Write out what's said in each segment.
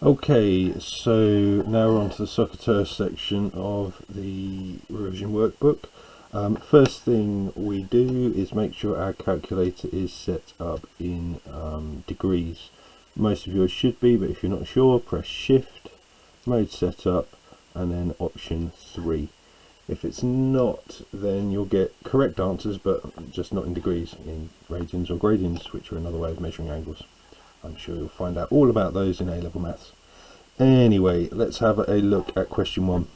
Okay, so now we're on to the Sohcahtoa section of the revision workbook. First thing we do is make sure our calculator is set up in degrees. Most of yours should be, but if you're not sure, press Shift, Mode Setup, and then Option 3. If it's not, then you'll get correct answers, but just not in degrees, in radians or gradians, which are another way of measuring angles. I'm sure you'll find out all about those in A-level maths. Anyway, let's have a look at question 1.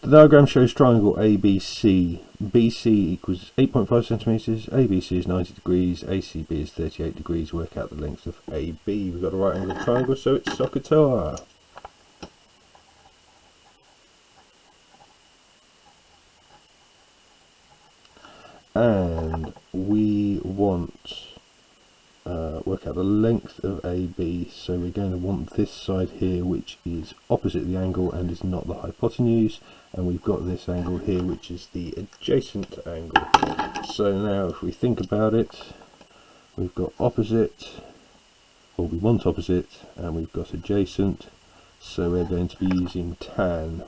The diagram shows triangle ABC. BC equals 8.5 centimeters, ABC is 90 degrees, ACB is 38 degrees. Work out the length of AB. We've got a right angle triangle, so it's Sohcahtoa. And we want work out the length of AB, so we're going to want this side here, which is opposite the angle and is not the hypotenuse, and we've got this angle here, which is the adjacent angle. So now if we think about it, we've got opposite, or we want opposite, and we've got adjacent, so we're going to be using tan.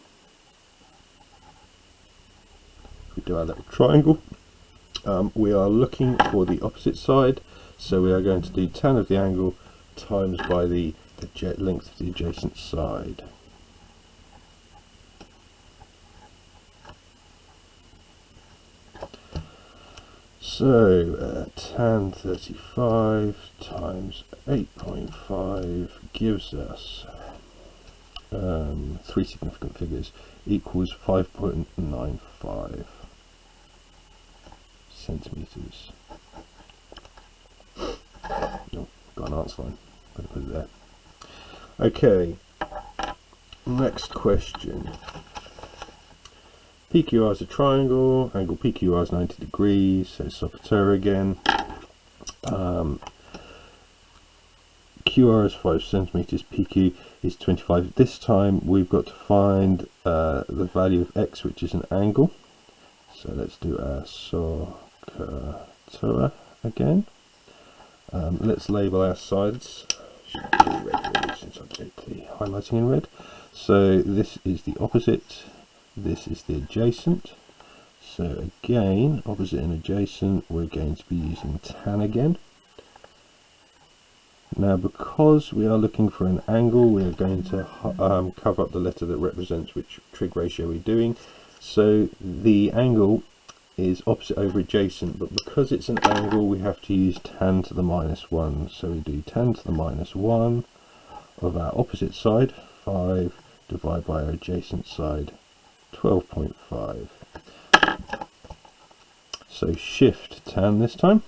If we do our little triangle, we are looking for the opposite side, so we are going to do tan of the angle times by the length of the adjacent side. So tan 35 times 8.5 gives us three significant figures, equals 5.95 centimeters. Oh, got an answer line. Better put it there. Okay, next question. PQR is a triangle. Angle PQR is 90 degrees. So Sohcahtoa again. QR is 5 centimeters. PQ is 25. This time we've got to find the value of X, which is an angle. So let's do our Sohcahtoa again. Let's label our sides. Should do red since I did the highlighting in red. So this is the opposite, this is the adjacent. So again, opposite and adjacent, we're going to be using tan again. Now because we are looking for an angle, we are going to cover up the letter that represents which trig ratio we're doing. So the angle is opposite over adjacent, but because it's an angle we have to use tan to the -1, so we do tan to the -1 of our opposite side, 5, divided by our adjacent side, 12.5. So shift tan this time,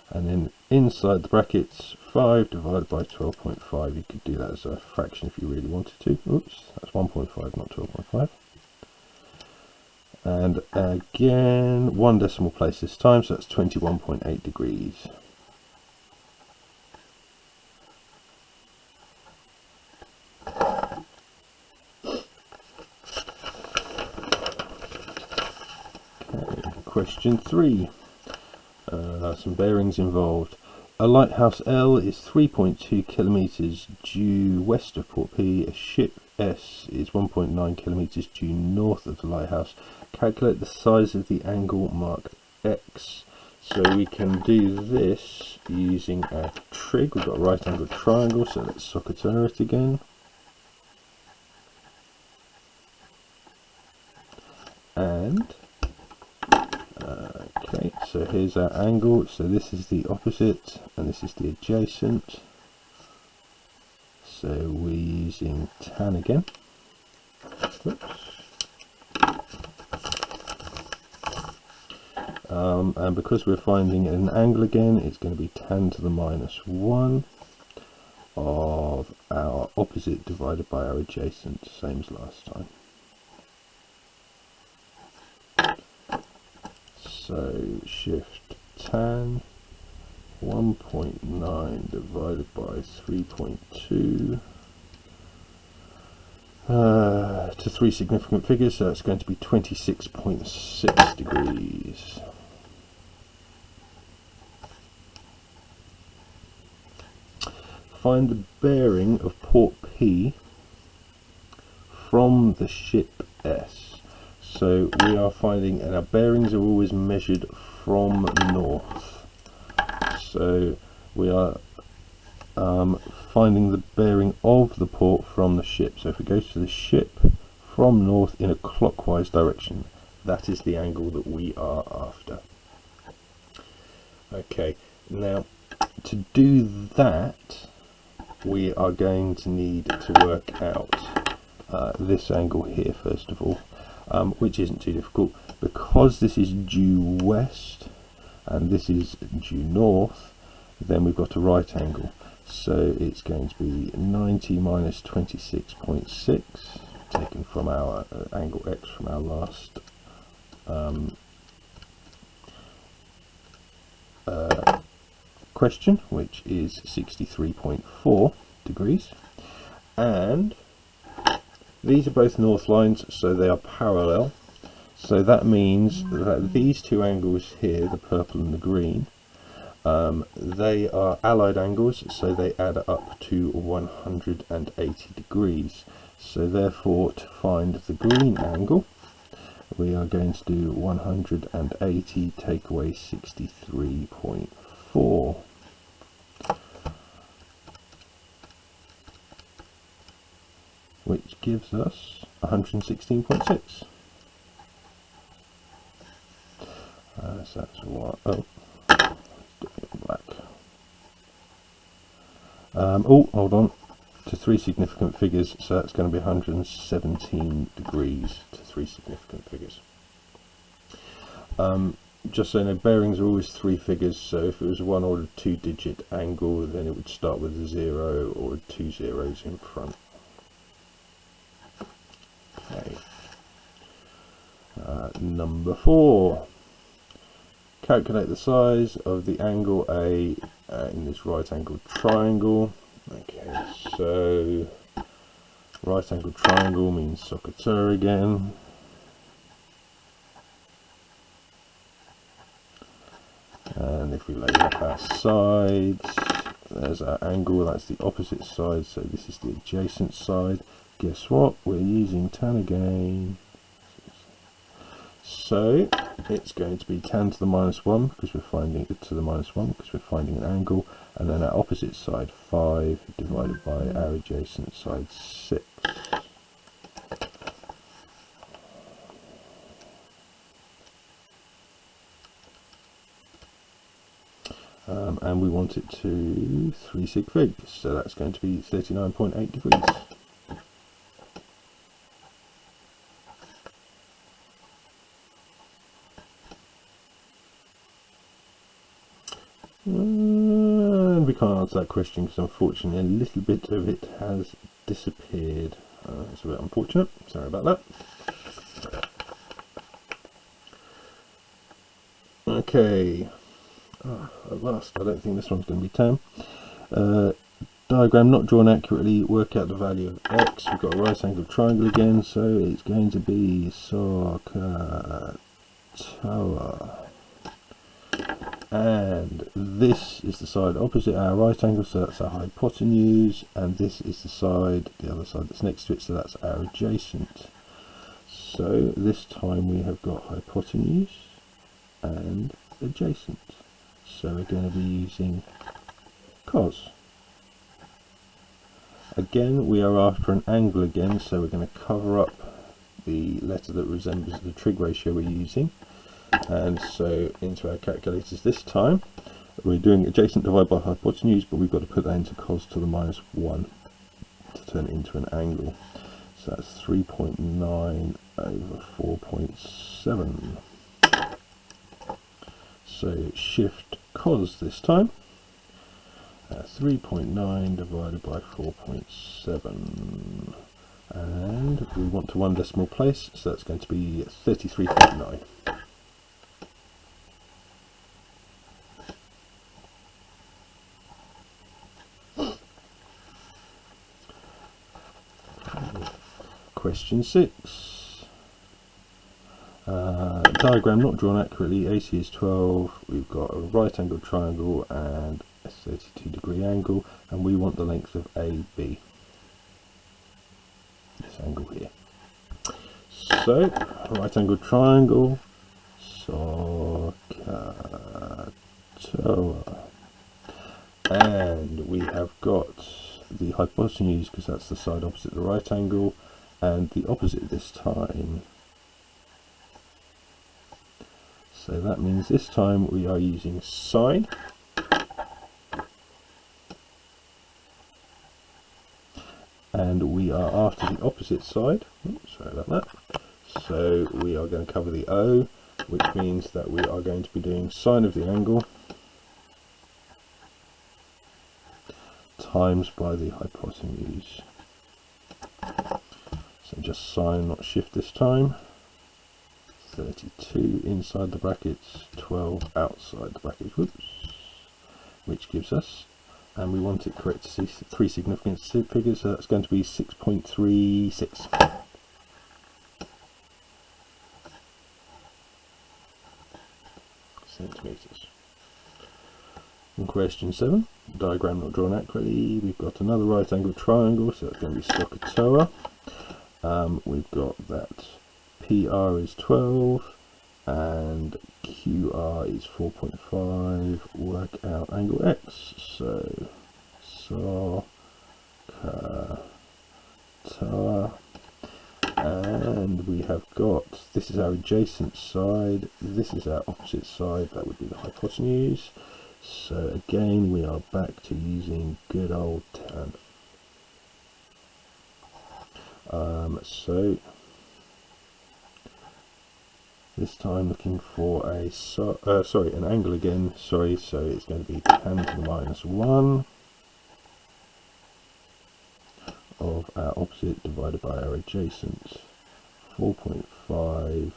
and then inside the brackets 5 divided by 12.5. You could do that as a fraction if you really wanted to. Oops, that's 1.5, not 12.5. And again, one decimal place this time, so that's 21.8 degrees. Okay, question 3. Some bearings involved. A lighthouse L is 3.2 kilometers due west of Port P. A ship S is 1.9 kilometers due north of the lighthouse. Calculate the size of the angle marked X. So we can do this using our trig. We've got a right angle triangle, so let's Sohcahtoa it again. And okay, so here's our angle. So this is the opposite and this is the adjacent. So we're using tan again. Oops. And because we're finding an angle again, it's going to be tan to the -1 of our opposite divided by our adjacent, same as last time. So shift tan, 1.9 divided by 3.2 to three significant figures, so it's going to be 26.6 degrees. find the bearing of port P from the ship S. So we are finding, and our bearings are always measured from north. So we are finding the bearing of the port from the ship. So if we go to the ship from north in a clockwise direction, that is the angle that we are after. Okay, now to do that, we are going to need to work out this angle here first of all, which isn't too difficult. Because this is due west and this is due north, then we've got a right angle. So it's going to be 90 minus 26.6, taken from our angle x from our last question, which is 63.4 degrees. And these are both north lines, so they are parallel. So that means that these two angles here, the purple and the green, they are allied angles, so they add up to 180 degrees. So therefore, to find the green angle, we are going to do 180 take away 63.4. Which gives us 116.6. So that's what. Oh, let's do it in black. Oh, hold on. To three significant figures, so that's going to be 117 degrees to three significant figures. Just so you know, bearings are always three figures, so if it was a 1 or a 2 digit angle, then it would start with a 0 or 2 zeros in front. Okay. Number 4. Calculate the size of the angle A in this right angled triangle. Okay, so right angled triangle means Sohcahtoa again. And if we lay up our sides, there's our angle, that's the opposite side, so this is the adjacent side. Guess what? We're using tan again. So it's going to be tan to the minus 1 because we're finding it to the minus 1 because we're finding an angle, and then our opposite side 5 divided by our adjacent side 6. And we want it to 3 sig figs, so that's going to be 39.8 degrees. And we can't answer that question because unfortunately a little bit of it has disappeared. It's a bit unfortunate, sorry about that. Okay, at last, I don't think this one's going to be tan. Diagram not drawn accurately, work out the value of x. We've got a right angled triangle again, so it's going to be Sohcahtoa. And this is the side opposite our right angle, so that's our hypotenuse, and this is the side, the other side that's next to it, so that's our adjacent. So this time we have got hypotenuse and adjacent. So we're going to be using cos. Again, we are after an angle again, so we're going to cover up the letter that resembles the trig ratio we're using. And so into our calculators this time, we're doing adjacent divided by hypotenuse, but we've got to put that into cos to the minus 1 to turn it into an angle. So that's 3.9 over 4.7. So shift cos this time. 3.9 divided by 4.7. And we want to one decimal place, so that's going to be 33.9. Question 6. Diagram not drawn accurately. AC is 12. We've got a right angled triangle and a 32 degree angle, and we want the length of AB, this angle here. So, right angled triangle, Sohcahtoa. And we have got the hypotenuse, because that's the side opposite the right angle, and the opposite this time. So that means this time we are using sine. And we are after the opposite side. Oops, sorry about that. So we are going to cover the O, which means that we are going to be doing sine of the angle times by the hypotenuse. So just sine, not shift this time. 32 inside the brackets, 12 outside the brackets. Whoops. Which gives us, and we want it correct to see three significant figures, so that's going to be 6.36 centimetres. In question 7, diagram not drawn accurately, we've got another right angled triangle, so that's going to be Sohcahtoa. We've got that PR is 12 and QR is 4.5. Work out angle X. So Sohcahtoa, and we have got, this is our adjacent side, this is our opposite side, that would be the hypotenuse. So again we are back to using good old tan. So this time looking for a an angle again, so it's going to be tan to the -1 of our opposite divided by our adjacent, 4.5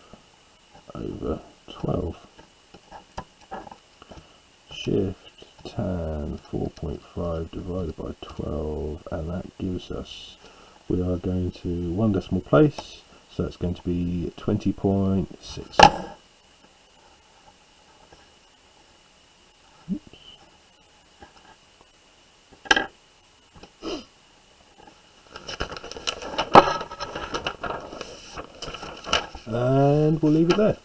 over 12. Shift tan 4.5 divided by 12, and that gives us, we are going to one decimal place, so it's going to be 20.6. And we'll leave it there.